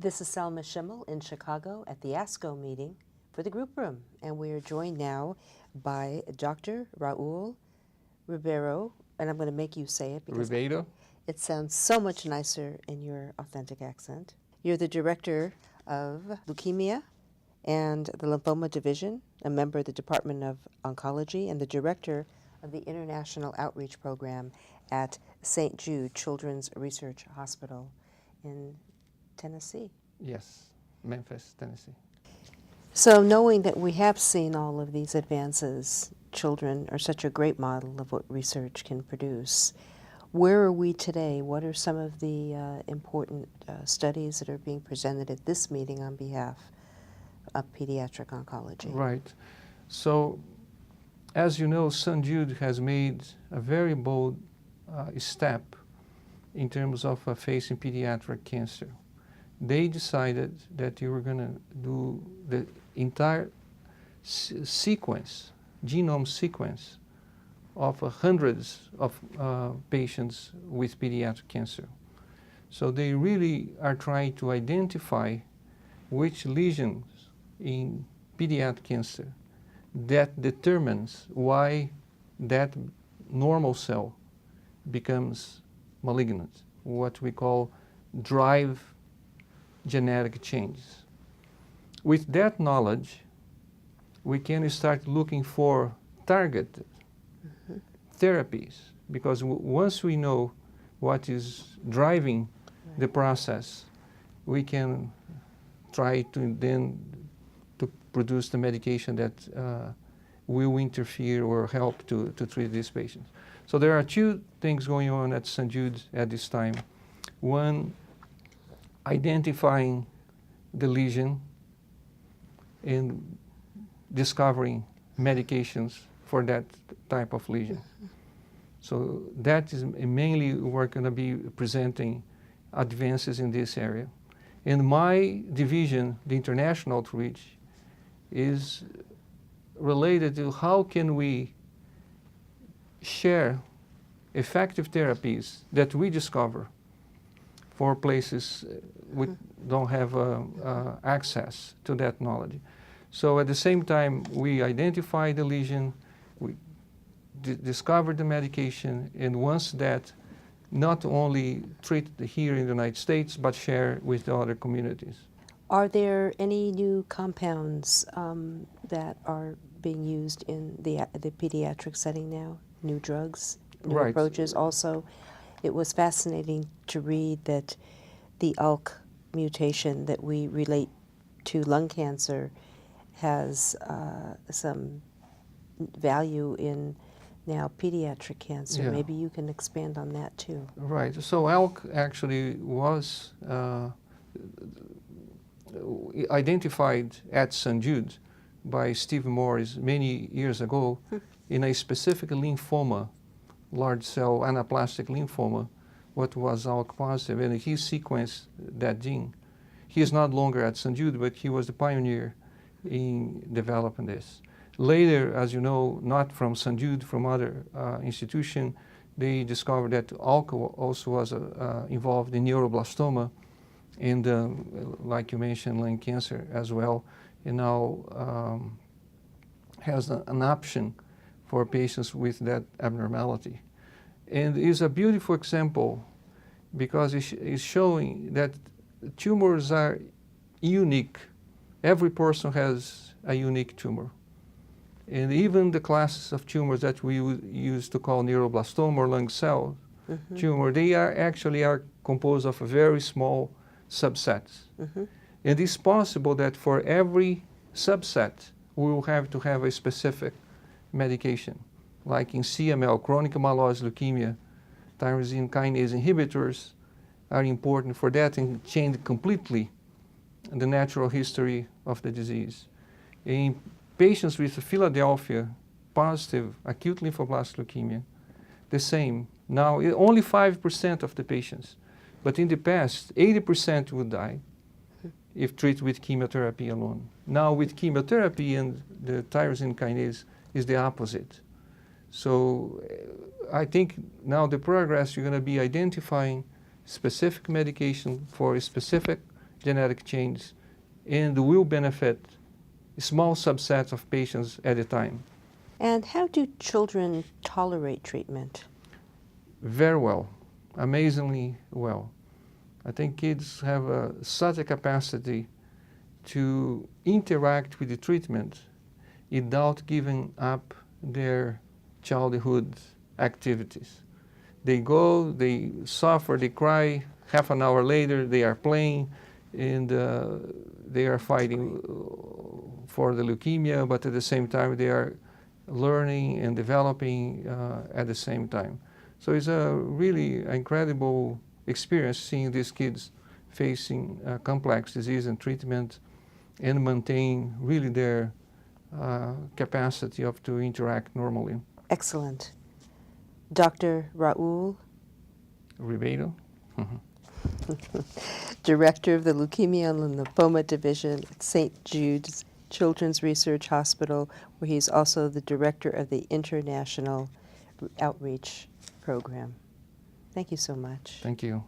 This is Selma Schimmel in Chicago at the ASCO meeting for the group room, and we are joined now by Dr. Raul Ribeiro, and I'm going to make you say it because Ribeiro. It sounds so much nicer in your authentic accent. You're the director of Leukemia and the Lymphoma Division, a member of the Department of Oncology, and the director of the International Outreach Program at St. Jude Children's Research Hospital in Tennessee. Yes, Memphis, Tennessee. So knowing that we have seen all of these advances, children are such a great model of what research can produce. Where are we today? What are some of the important studies that are being presented at this meeting on behalf of pediatric oncology? Right. So, as you know, St. Jude has made a very bold step in terms of facing pediatric cancer. They decided that they were going to do the entire sequence, genome sequence, of hundreds of patients with pediatric cancer. So they really are trying to identify which lesions in pediatric cancer that determines why that normal cell becomes malignant, what we call drive genetic changes. With that knowledge, we can start looking for targeted therapies, because once we know what is driving the process, we can try to then to produce the medication that will interfere or help to treat these patients. So there are two things going on at St. Jude at this time. One, identifying the lesion and discovering medications for that type of lesion. So that is mainly we're going to be presenting advances in this area. And my division, the international outreach, is related to how can we share effective therapies that we discover for places we don't have access to that knowledge. So at the same time, we identify the lesion, we discover the medication, and once that, not only treat here in the United States, but share with the other communities. Are there any new compounds that are being used in the pediatric setting now? New drugs, new Right. approaches? Also, it was fascinating to read that the ALK mutation that we relate to lung cancer has some value in now pediatric cancer. Yeah. Maybe you can expand on that too. Right. So ALK actually was identified at St. Jude by Steve Morris many years ago in a specific lymphoma, large cell anaplastic lymphoma, what was ALK positive, and he sequenced that gene. He is not longer at St. Jude, but he was the pioneer in developing this. Later, as you know, not from St. Jude, from other institution, they discovered that ALK also was involved in neuroblastoma and, like you mentioned, lung cancer as well, and now has an option for patients with that abnormality. And it's a beautiful example because it's showing that tumors are unique. Every person has a unique tumor. And even the classes of tumors that we used to call neuroblastoma or lung cell tumor, they are actually composed of a very small subsets. And it's possible that for every subset, we will have to have a specific medication. Like in CML, chronic myeloid leukemia, tyrosine kinase inhibitors are important for that and change completely the natural history of the disease. In patients with Philadelphia positive acute lymphoblastic leukemia, the same. Now, only 5% of the patients, but in the past, 80% would die if treated with chemotherapy alone. Now, with chemotherapy and the tyrosine kinase is the opposite. So I think now the progress, you're going to be identifying specific medication for a specific genetic changes and will benefit small subsets of patients at a time. And how do children tolerate treatment? Very well, amazingly well. I think kids have such a capacity to interact with the treatment without giving up their childhood activities. They go, they suffer, they cry, half an hour later they are playing, and they are fighting for the leukemia, but at the same time they are learning and developing at the same time. So it's a really incredible experience seeing these kids facing complex disease and treatment and maintain really their capacity to interact normally. Excellent. Dr. Raul Ribeiro. Director of the Leukemia and Lymphoma Division at St. Jude's Children's Research Hospital, where he's also the director of the International Outreach Program. Thank you so much. Thank you.